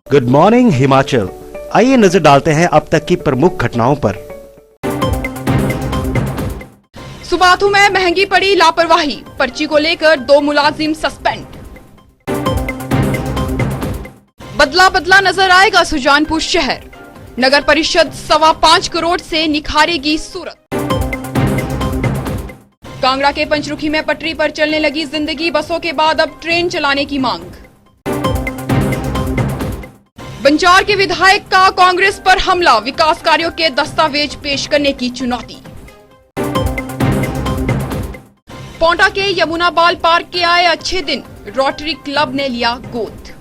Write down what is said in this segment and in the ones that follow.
Good morning Himachal. आइए नजर डालते हैं अब तक की प्रमुख घटनाओं पर। सुबाथू में महंगी पड़ी लापरवाही, पर्ची को लेकर 2 मुलाजिम सस्पेंड। बदला बदला नजर आएगा सुजानपुर शहर, नगर परिषद 5.25 करोड़ से निखारेगी सूरत। कांगड़ा के पंचरुखी में पटरी पर चलने लगी जिंदगी, बसों के बाद अब ट्रेन चलाने की मांग। बंजार के विधायक का कांग्रेस पर हमला, विकास कार्यों के दस्तावेज पेश करने की चुनौती। पोंटा के यमुना बाल पार्क के आए अच्छे दिन, रोटरी क्लब ने लिया गोद।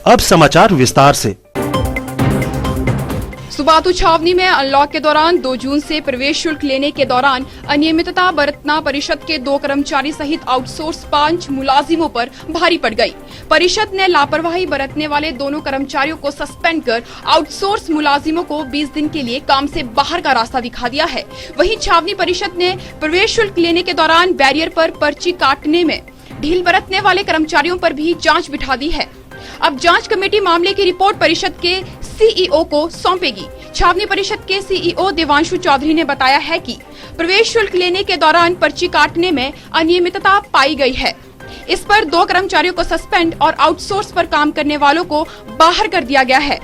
अब समाचार विस्तार से। सुबाथू छावनी में अनलॉक के दौरान 2 जून से प्रवेश शुल्क लेने के दौरान अनियमितता बरतना परिषद के 2 कर्मचारी सहित आउटसोर्स 5 मुलाजिमों पर भारी पड़ गई। परिषद ने लापरवाही बरतने वाले दोनों कर्मचारियों को सस्पेंड कर आउटसोर्स मुलाजिमों को 20 दिन के लिए काम से बाहर का रास्ता दिखा दिया है। वहीं छावनी परिषद ने प्रवेश शुल्क लेने के दौरान बैरियर पर पर्ची काटने में ढील बरतने वाले कर्मचारियों पर भी जांच बिठा दी है। अब जांच कमेटी मामले की रिपोर्ट परिषद के सीईओ को सौंपेगी। छावनी परिषद के सीईओ देवांशु चौधरी ने बताया है कि प्रवेश शुल्क लेने के दौरान पर्ची काटने में अनियमितता पाई गई है। इस पर 2 कर्मचारियों को सस्पेंड और आउटसोर्स पर काम करने वालों को बाहर कर दिया गया है।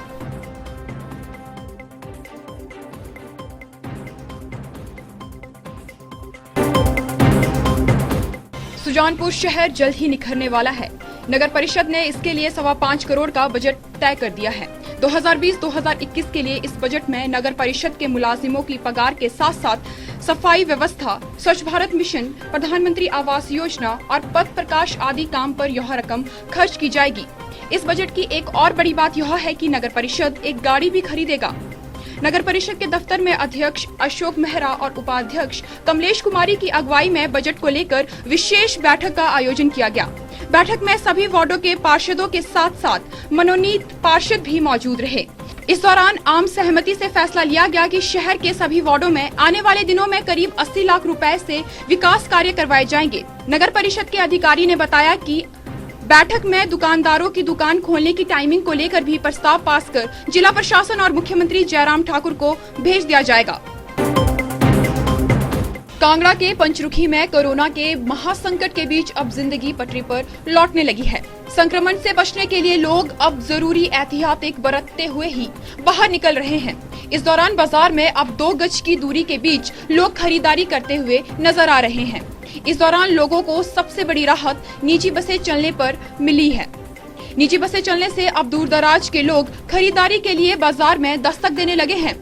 सुजानपुर शहर जल्द ही निखरने वाला है। नगर परिषद ने इसके लिए 5.25 करोड़ का बजट तय कर दिया है। 2020-2021 के लिए इस बजट में नगर परिषद के मुलाजिमों की पगार के साथ साथ सफाई व्यवस्था, स्वच्छ भारत मिशन, प्रधानमंत्री आवास योजना और पथ प्रकाश आदि काम पर यह रकम खर्च की जाएगी। इस बजट की एक और बड़ी बात यह है कि नगर परिषद एक गाड़ी भी खरीदेगा। नगर परिषद के दफ्तर में अध्यक्ष अशोक मेहरा और उपाध्यक्ष कमलेश कुमारी की अगुवाई में बजट को लेकर विशेष बैठक का आयोजन किया गया। बैठक में सभी वार्डों के पार्षदों के साथ साथ मनोनीत पार्षद भी मौजूद रहे। इस दौरान आम सहमति से फैसला लिया गया कि शहर के सभी वार्डों में आने वाले दिनों में करीब 80 लाख रुपए से विकास कार्य करवाए जाएंगे। नगर परिषद के अधिकारी ने बताया कि बैठक में दुकानदारों की दुकान खोलने की टाइमिंग को लेकर भी प्रस्ताव पास कर जिला प्रशासन और मुख्यमंत्री जयराम ठाकुर को भेज दिया जाएगा। कांगड़ा के पंचरुखी में कोरोना के महासंकट के बीच अब जिंदगी पटरी पर लौटने लगी है। संक्रमण से बचने के लिए लोग अब जरूरी एहतियात बरतते हुए ही बाहर निकल रहे हैं। इस दौरान बाजार में अब 2 गज की दूरी के बीच लोग खरीदारी करते हुए नजर आ रहे हैं। इस दौरान लोगों को सबसे बड़ी राहत निजी बसें चलने पर मिली है। निजी बसें चलने से अब दूर दराज के लोग खरीदारी के लिए बाजार में दस्तक देने लगे हैं।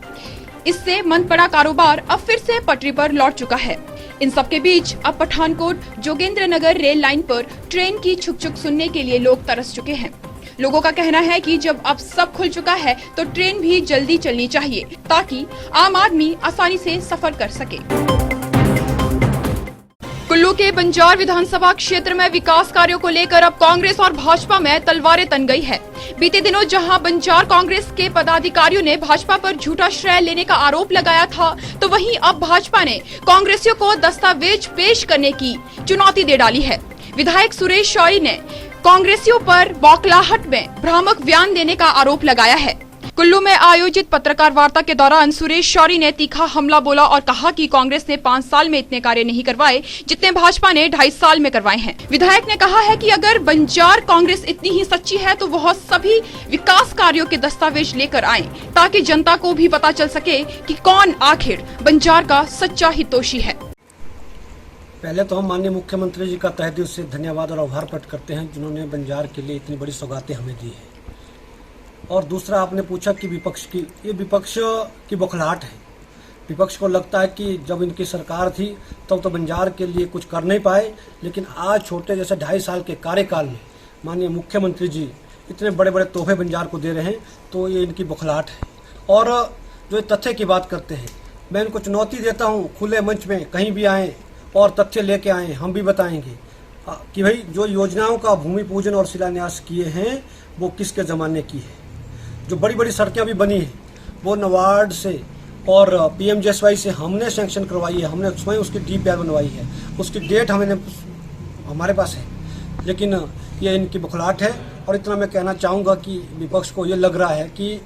इससे मंद पड़ा कारोबार अब फिर से पटरी पर लौट चुका है। इन सब के बीच अब पठानकोट जोगेंद्रनगर रेल लाइन पर ट्रेन की छुक-छुक सुनने के लिए लोग तरस चुके हैं। लोगों का कहना है कि जब अब सब खुल चुका है तो ट्रेन भी जल्दी चलनी चाहिए ताकि आम आदमी आसानी से सफर कर सके। कुल्लू के बंजार विधानसभा क्षेत्र में विकास कार्यों को लेकर अब कांग्रेस और भाजपा में तलवारें तन गई है। बीते दिनों जहां बंजार कांग्रेस के पदाधिकारियों ने भाजपा पर झूठा श्रेय लेने का आरोप लगाया था, तो वहीं अब भाजपा ने कांग्रेसियों को दस्तावेज पेश करने की चुनौती दे डाली है। विधायक सुरेश शौरी ने कांग्रेसियों पर बौखलाहट में भ्रामक बयान देने का आरोप लगाया है। कुल्लू में आयोजित पत्रकार वार्ता के दौरान सुरेश शौरी ने तीखा हमला बोला और कहा कि कांग्रेस ने 5 साल में इतने कार्य नहीं करवाए जितने भाजपा ने 2.5 साल में करवाए हैं। विधायक ने कहा है कि अगर बंजार कांग्रेस इतनी ही सच्ची है तो वह सभी विकास कार्यों के दस्तावेज लेकर आए ताकि जनता को भी पता चल सके कि कौन आखिर बंजार का सच्चा हितैषी है। पहले तो हम माननीय मुख्यमंत्री जी का तहे दिल से धन्यवाद और आभार प्रकट करते हैं जिन्होंने बंजार के लिए इतनी बड़ी सौगातें हमें दी है। और दूसरा आपने पूछा कि विपक्ष की, ये विपक्ष की बौखलाहट है। विपक्ष को लगता है कि जब इनकी सरकार थी तब तो बंजार के लिए कुछ कर नहीं पाए, लेकिन आज छोटे जैसे 2.5 साल के कार्यकाल में माननीय मुख्यमंत्री जी इतने बड़े बड़े तोहफे बंजार को दे रहे हैं, तो ये इनकी बौखलाहट है। और जो तथ्य की बात करते हैं, मैं इनको चुनौती देता हूँ खुले मंच में कहीं भी आएँ और तथ्य लेके आएँ, हम भी बताएंगे कि भाई जो योजनाओं का भूमि पूजन और शिलान्यास किए हैं वो किसके ज़माने की है। जो बड़ी बड़ी सड़कें भी बनी हैं वो नबार्ड से और PMJSY से हमने सैंक्शन करवाई है, हमने स्वयं उसकी DPR बनवाई है, उसकी डेट हमारे पास है। लेकिन ये इनकी बुखलाहट है। और इतना मैं कहना चाहूँगा कि विपक्ष को ये लग रहा है कि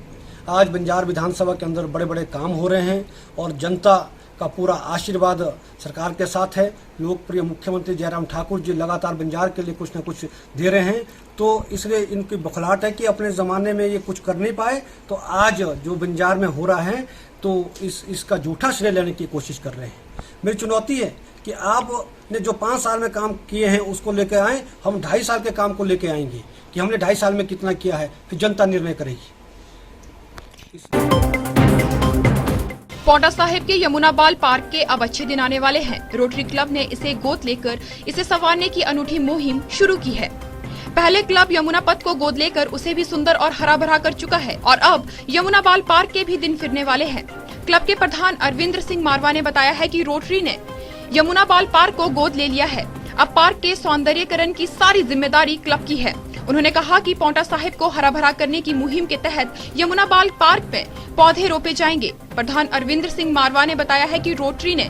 आज बंजार विधानसभा के अंदर बड़े बड़े काम हो रहे हैं और जनता का पूरा आशीर्वाद सरकार के साथ है। लोकप्रिय मुख्यमंत्री जयराम ठाकुर जी लगातार बंजार के लिए कुछ न कुछ दे रहे हैं, तो इसलिए इनकी बौखलाहट है कि अपने ज़माने में ये कुछ कर नहीं पाए, तो आज जो बंजार में हो रहा है तो इसका झूठा श्रेय लेने की कोशिश कर रहे हैं। मेरी चुनौती है कि आपने जो 5 साल में काम किए हैं उसको लेके आए, हम 2.5 साल के काम को लेके आएंगे कि हमने 2.5 साल में कितना किया है, फिर जनता निर्णय करेगी। पौंटा साहिब के यमुनाबाल पार्क के अब अच्छे दिन आने वाले हैं। रोटरी क्लब ने इसे गोद लेकर इसे संवारने की अनूठी मुहिम शुरू की है। पहले क्लब यमुना पथ को गोद लेकर उसे भी सुंदर और हरा भरा कर चुका है और अब यमुनाबाल पार्क के भी दिन फिरने वाले हैं। क्लब के प्रधान अरविंद्र सिंह मारवा ने बताया है कि रोटरी ने यमुनाबाल पार्क को गोद ले लिया है। अब पार्क के सौंदर्यीकरण की सारी जिम्मेदारी क्लब की है। उन्होंने कहा कि पौंटा साहिब को हरा भरा करने की मुहिम के तहत यमुनाबाल पार्क में पौधे रोपे जाएंगे। प्रधान अरविंद्र सिंह मारवा ने बताया है कि रोटरी ने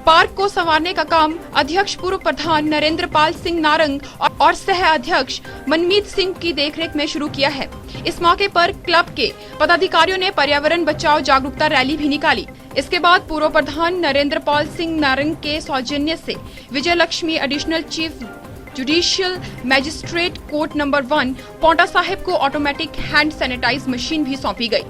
पार्क को संवारने का काम अध्यक्ष पूर्व प्रधान नरेंद्र पाल सिंह नारंग और सह अध्यक्ष मनमीत सिंह की देखरेख में शुरू किया है। इस मौके पर क्लब के पदाधिकारियों ने पर्यावरण बचाओ जागरूकता रैली भी निकाली। इसके बाद पूर्व प्रधान नरेंद्र पाल सिंह नारंग के सौजन्य से Vijay Lakshmi additional chief judicial magistrate court number 1 Paonta Sahib को ऑटोमेटिक हैंड सैनिटाइज मशीन भी सौंपी गई।